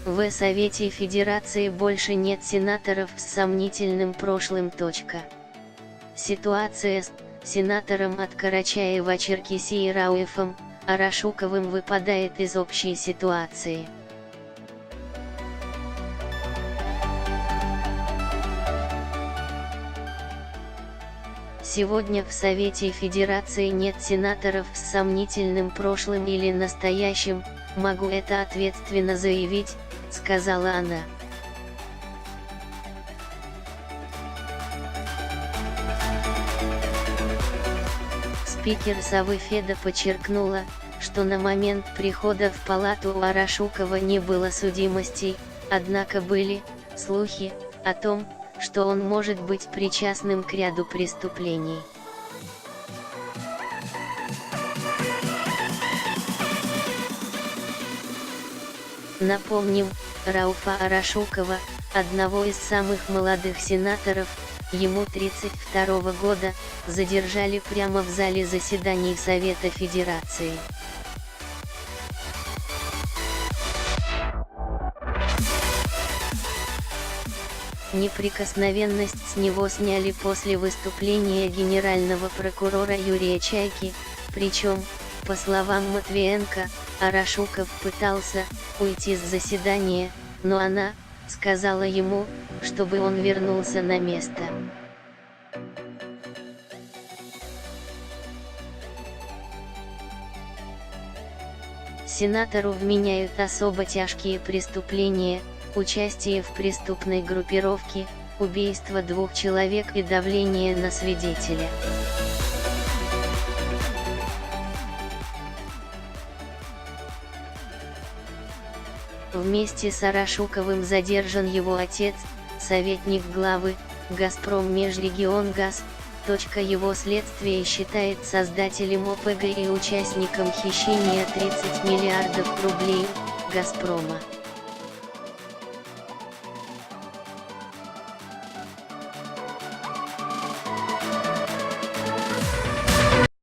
В Совете Федерации больше нет сенаторов с сомнительным прошлым. Ситуация с сенатором от Карачаева-Черкесии Рауфом Арашуковым выпадает из общей ситуации. Сегодня в Совете Федерации нет сенаторов с сомнительным прошлым или настоящим, могу это ответственно заявить, сказала она. Спикер Совы Феда подчеркнула, что на момент прихода в палату у Арашукова не было судимостей, однако были слухи о том, что он может быть причастным к ряду преступлений. Напомним, Рауфа Арашукова, одного из самых молодых сенаторов, ему 32 года, задержали прямо в зале заседаний Совета Федерации. Неприкосновенность с него сняли после выступления генерального прокурора Юрия Чайки, причем, по словам Матвиенко, Арашуков пытался уйти с заседания, но она сказала ему, чтобы он вернулся на место. Сенатору вменяют особо тяжкие преступления: участие в преступной группировке, убийство 2 человек и давление на свидетеля. Вместе с Арашуковым задержан его отец, советник главы «Газпром Межрегионгаз». Его следствие считает создателем ОПГ и участником хищения 30 миллиардов рублей «Газпрома».